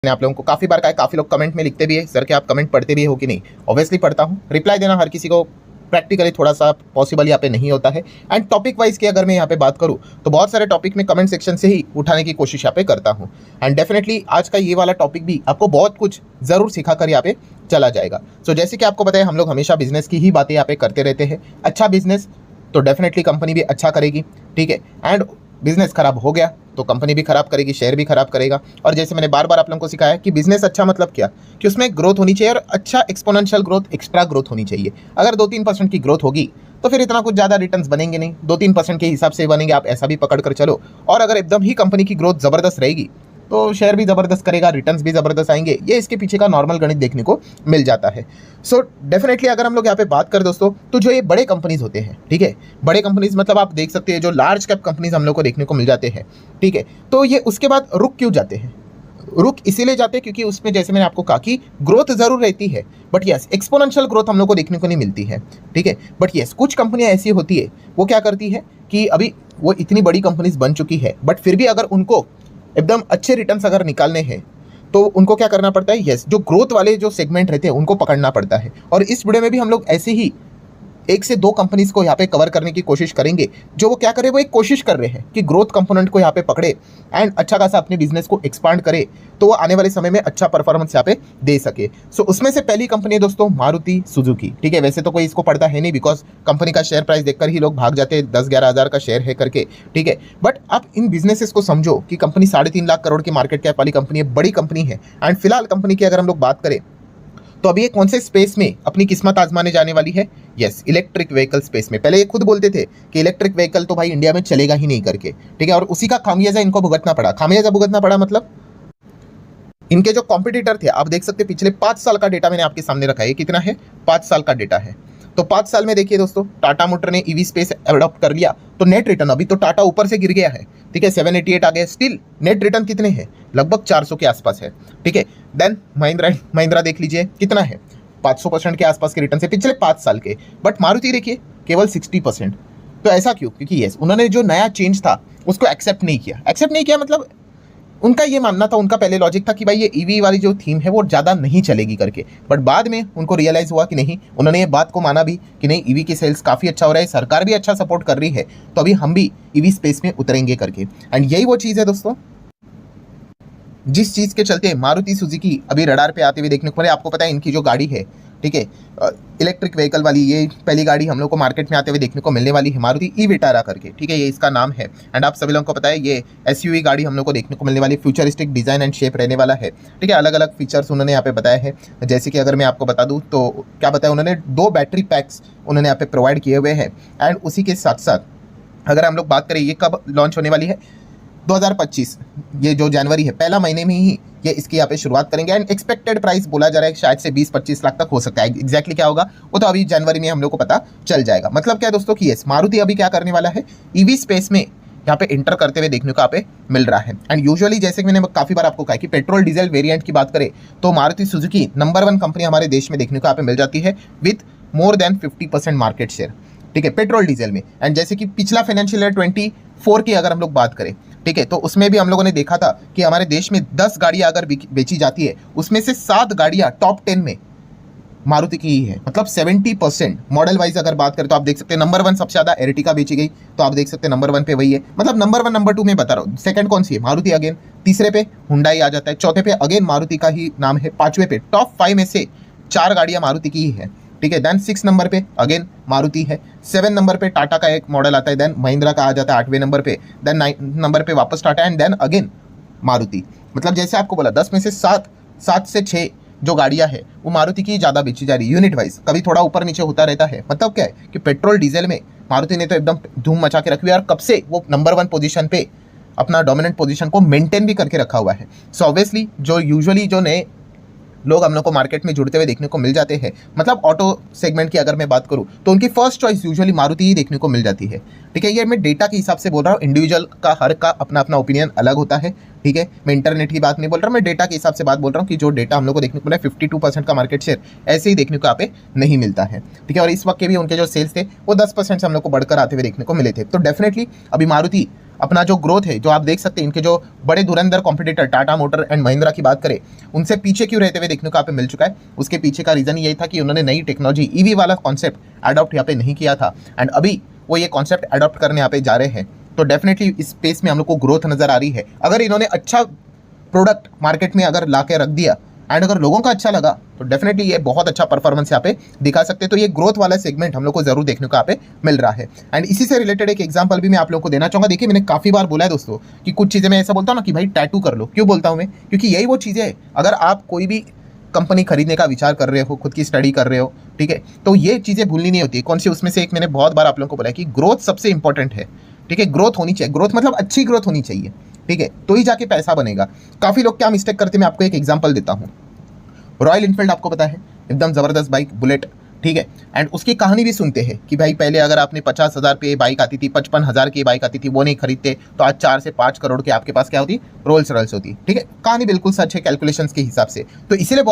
मैंने आप लोगों को काफ़ी बार कहा है, काफ़ी लोग कमेंट में लिखते भी है सर कि आप कमेंट पढ़ते भी हो कि नहीं। ऑब्वियसली पढ़ता हूँ। रिप्लाई देना हर किसी को प्रैक्टिकली थोड़ा सा पॉसिबल यहाँ पे नहीं होता है। एंड टॉपिक वाइज की अगर मैं यहाँ पे बात करूँ तो बहुत सारे टॉपिक में कमेंट सेक्शन से ही उठाने की कोशिश यहाँ पे करता हूँ। एंड डेफिनेटली आज का ये वाला टॉपिक भी आपको बहुत कुछ ज़रूर सिखा कर यहाँ पे चला जाएगा। सो जैसे कि आपको पता है, हम लोग हमेशा बिजनेस की ही बातें यहाँ पे करते रहते हैं। अच्छा बिजनेस तो डेफिनेटली कंपनी भी अच्छा करेगी, ठीक है। एंड बिजनेस खराब हो गया तो कंपनी भी खराब करेगी, शेयर भी खराब करेगा। और जैसे मैंने बार बार आप लोगों को सिखाया कि बिजनेस अच्छा मतलब क्या, कि उसमें ग्रोथ होनी चाहिए और अच्छा एक्सपोनेंशियल ग्रोथ, एक्स्ट्रा ग्रोथ होनी चाहिए। अगर 2-3% की ग्रोथ होगी तो फिर इतना कुछ ज़्यादा रिटर्न्स बनेंगे नहीं, 2-3% के हिसाब से बनेंगे, आप ऐसा भी पकड़ कर चलो। और अगर एकदम ही कंपनी की ग्रोथ ज़बरदस्त रहेगी तो शेयर भी ज़बरदस्त करेगा, रिटर्न्स भी ज़बरदस्त आएंगे। ये इसके पीछे का नॉर्मल गणित देखने को मिल जाता है। सो डेफिनेटली अगर हम लोग यहाँ पे बात करें दोस्तों, तो जो ये बड़े कंपनीज होते हैं, ठीक है, बड़े कंपनीज मतलब आप देख सकते हैं जो लार्ज कैप कंपनीज हम लोग को देखने को मिल जाते हैं, ठीक है, तो ये उसके बाद रुक क्यों जाते हैं? रुक इसीलिए जाते हैं क्योंकि उसमें जैसे मैंने आपको कहा कि ग्रोथ जरूर रहती है, बट यस एक्सपोनेंशियल ग्रोथ हम लोग को देखने को नहीं मिलती है, ठीक है। बट यस कुछ कंपनियां ऐसी होती है, वो क्या करती है कि अभी वो इतनी बड़ी कंपनीज बन चुकी है, बट फिर भी अगर उनको एकदम अच्छे रिटर्न्स अगर निकालने हैं तो उनको क्या करना पड़ता है, यस जो ग्रोथ वाले जो सेगमेंट रहते हैं उनको पकड़ना पड़ता है। और इस वीडियो में भी हम लोग ऐसे ही 1 से 2 कंपनीज को यहाँ पे कवर करने की कोशिश करेंगे, जो वो क्या करे, वो एक कोशिश कर रहे हैं कि ग्रोथ कंपोनेंट को यहाँ पे पकड़े एंड अच्छा खासा अपने बिजनेस को एक्सपांड करे, तो वो आने वाले समय में अच्छा परफॉर्मेंस यहाँ पे दे सके। सो उसमें से पहली कंपनी है दोस्तों मारुति सुजुकी, ठीक है। वैसे तो कोई इसको पढ़ता है नहीं, बिकॉज कंपनी का शेयर प्राइस देखकर ही लोग भाग जाते हैं, 10-11 हज़ार का शेयर है करके, ठीक है। बट आप इन बिजनेसेस को समझो कि कंपनी 3.5 लाख करोड़ की मार्केट कैप वाली कंपनी है, बड़ी कंपनी है। एंड फिलहाल कंपनी की अगर हम लोग बात करें तो अभी ये कौन से स्पेस में अपनी किस्मत आजमाने जाने वाली है? यस इलेक्ट्रिक व्हीकल स्पेस में। पहले ये खुद बोलते थे कि इलेक्ट्रिक व्हीकल तो भाई इंडिया में चलेगा ही नहीं करके, ठीक है, और उसी का खामियाजा इनको भुगतना पड़ा। खामियाजा भुगतना पड़ा मतलब इनके जो कॉम्पिटिटर थे, आप देख सकते हैं पिछले 5 साल का डेटा मैंने आपके सामने रखा है। कितना है? 5 साल का डेटा है। तो 5 साल में देखिए दोस्तों, टाटा मोटर ने ईवी स्पेस अडॉप्ट कर लिया तो नेट रिटर्न, अभी तो टाटा ऊपर से गिर गया है, ठीक है, 788 आ गया, स्टिल नेट रिटर्न कितने हैं? लगभग 400 के आसपास है, ठीक है। देन महिंद्रा देख लीजिए कितना है, 500% के आसपास के रिटर्न से पिछले 5 साल के। बट मारुति देखिए केवल 60%। तो ऐसा क्यों? क्योंकि यस उन्होंने जो नया चेंज था उसको एक्सेप्ट नहीं किया। एक्सेप्ट नहीं किया मतलब उनका ये मानना था, उनका पहले लॉजिक था कि भाई ये ईवी वाली जो थीम है वो ज़्यादा नहीं चलेगी करके। बट बाद में उनको रियलाइज़ हुआ कि नहीं, उन्होंने ये बात को माना भी कि नहीं ईवी की सेल्स काफ़ी अच्छा हो रहा है, सरकार भी अच्छा सपोर्ट कर रही है, तो अभी हम भी ईवी स्पेस में उतरेंगे करके। एंड यही वो चीज़ है दोस्तों जिस चीज़ के चलते मारुति सुजुकी अभी रडार पे आते हुए देखने को मिले। आपको पता है इनकी जो गाड़ी है, ठीक है, इलेक्ट्रिक व्हीकल वाली, ये पहली गाड़ी हम लोग को मार्केट में आते हुए देखने को मिलने वाली है, मारुति ई विटारा करके, ठीक है, ये इसका नाम है। एंड आप सभी लोगों को पता है ये एसयूवी गाड़ी हम लोग को देखने को मिलने वाली, फ्यूचरिस्टिक डिज़ाइन एंड शेप रहने वाला है, ठीक है। अलग अलग फीचर्स उन्होंने यहाँ पे बताया है। जैसे कि अगर मैं आपको बता दूँ तो क्या बताया उन्होंने, 2 बैटरी पैक्स उन्होंने यहाँ पे प्रोवाइड किए हुए हैं। एंड उसी के साथ साथ अगर हम लोग बात करें ये कब लॉन्च होने वाली है, 2025, ये जो जनवरी है, पहला महीने में ही ये इसकी यहाँ पे शुरुआत करेंगे। एंड एक्सपेक्टेड प्राइस बोला जा रहा है शायद से 20-25 लाख तक हो सकता है। एग्जैक्टली क्या होगा वो तो अभी जनवरी में हम लोग को पता चल जाएगा। मतलब क्या दोस्तों कि यस मारुति अभी क्या करने वाला है, ईवी स्पेस में यहाँ पे इंटर करते हुए देखने को यहाँ पे मिल रहा है। एंड यूजुअली जैसे कि मैंने काफ़ी बार आपको कहा कि पेट्रोल डीजल वेरिएंट की बात करें तो मारुति सुजुकी नंबर 1 कंपनी हमारे देश में देखने को यहाँ पे मिल जाती है with more than 50% market share, ठीक है, पेट्रोल डीजल में। एंड जैसे कि पिछला फाइनेंशियल ईयर 24 की अगर हम लोग बात करें, ठीक है, तो उसमें भी हम लोगों ने देखा था कि हमारे देश में 10 गाड़ियां अगर बेची जाती है उसमें से 7 गाड़ियां टॉप 10 में मारुति की ही है। मतलब 70% मॉडल वाइज अगर बात करें तो आप देख सकते हैं नंबर 1 सबसे ज़्यादा एर्टिगा बेची गई, तो आप देख सकते हैं नंबर 1 पे वही है। मतलब नंबर 1 नंबर 2 में बता रहा हूँ, सेकंड कौन सी है? मारुति अगेन, तीसरे पे हुंडई आ जाता है, चौथे पे अगेन मारुति का ही नाम है, 5वें पे टॉप 5 में से 4 गाड़ियाँ मारुति की ही है, ठीक है। देन 6 नंबर पे अगेन मारुति है, 7 नंबर पे टाटा का एक मॉडल आता है, देन महिंद्रा का आ जाता है 8वें नंबर पे, देन 9 नंबर पे वापस Tata and then again Maruti. मतलब जैसे आपको बोला 10 में से 7 से 6 जो गाड़ियां है वो मारुति की ज़्यादा बेची जा रही है यूनिट वाइज। कभी थोड़ा ऊपर नीचे होता रहता है। मतलब क्या है कि पेट्रोल डीजल में मारुति ने तो एकदम धूम मचा के रखी हुई है और कब से वो नंबर 1 पोजीशन पे अपना डोमिनेंट पोजीशन को मेंटेन भी करके रखा हुआ है। सो ऑब्वियसली जो यूजुअली जो नए लोग हम लोग को मार्केट में जुड़ते हुए देखने को मिल जाते हैं, मतलब ऑटो सेगमेंट की अगर मैं बात करूं तो उनकी फर्स्ट चॉइस यूजुअली मारुति ही देखने को मिल जाती है, ठीक है। ये मैं डेटा के हिसाब से बोल रहा हूँ, इंडिविजुअल का हर का अपना अपना ओपिनियन अलग होता है, ठीक है, मैं इंटरनेट की बात नहीं बोल रहा, मैं डेटा के हिसाब से बात बोल रहा हूँ कि जो डेटा हम लोग को देखने को मिला 52% का मार्केट शेयर ऐसे ही देखने को यहाँ पे नहीं मिलता है। ठीक है, और इस वक्त के भी उनके जो सेल्स थे वो 10% से हम लोग को बढ़कर आते हुए देखने को मिले थे। तो डेफिनेटली अभी मारुति अपना जो ग्रोथ है, जो आप देख सकते हैं, इनके जो बड़े धुरंधर competitor Tata motor and Mahindra की बात करें, उनसे पीछे क्यों रहते हुए देखने को यहाँ पे मिल चुका है। उसके पीछे का रीजन यही था कि उन्होंने नई टेक्नोलॉजी ईवी वाला कॉन्सेप्ट अडॉप्ट यहाँ पे नहीं किया था, एंड अभी वो ये कॉन्सेप्ट अडॉप्ट करने यहाँ पे जा रहे हैं। तो डेफिनेटली इस स्पेस में हम लोग को ग्रोथ नजर आ रही है। अगर इन्होंने अच्छा प्रोडक्ट मार्केट में अगर ला के रख दिया एंड अगर लोगों का अच्छा लगा तो डेफिनेटली ये बहुत अच्छा परफॉर्मेंस यहाँ पे दिखा सकते हैं। तो ये ग्रोथ वाला सेगमेंट हम लोग को जरूर देखने को यहाँ पे मिल रहा है। एंड इसी से रिलेटेड एक एग्जांपल भी मैं आप लोगों को देना चाहूंगा। देखिए, मैंने काफी बार बोला है दोस्तों कि कुछ चीजें मैं ऐसा बोलता हूँ ना कि भाई टैटू कर लो। क्यों बोलता हूँ मैं? क्योंकि यही वो चीजें है, अगर आप कोई भी कंपनी खरीदने का विचार कर रहे हो, खुद की स्टडी कर रहे हो, ठीक है, तो ये चीजें भूलनी नहीं होती। कौन सी? उसमें से एक मैंने बहुत बार आप लोगों को बोला है कि ग्रोथ सबसे इंपॉर्टेंट है। ठीक है, ग्रोथ होनी चाहिए। ग्रोथ मतलब अच्छी ग्रोथ होनी चाहिए, ठीक है, तो ही जाके पैसा बनेगा। काफी लोग क्या मिस्टेक करते हैं, मैं आपको एक एग्जांपल देता हूँ। रॉयल इनफील्ड आपको पता है, एकदम जबरदस्त बाइक, बुलेट, ठीक है, एंड उसकी कहानी भी सुनते हैं कि भाई पहले अगर आपने 50,000 पे बाइक आती थी, 55,000 की बाइक आती थी, वो नहीं खरीदते तो आज 4 से 5 करोड़ की आपके पास क्या होती? रोल्स रॉयल्स होती। ठीक है, कहानी बिल्कुल सच है कैलकुलेशंस के हिसाब से। तो इसीलिए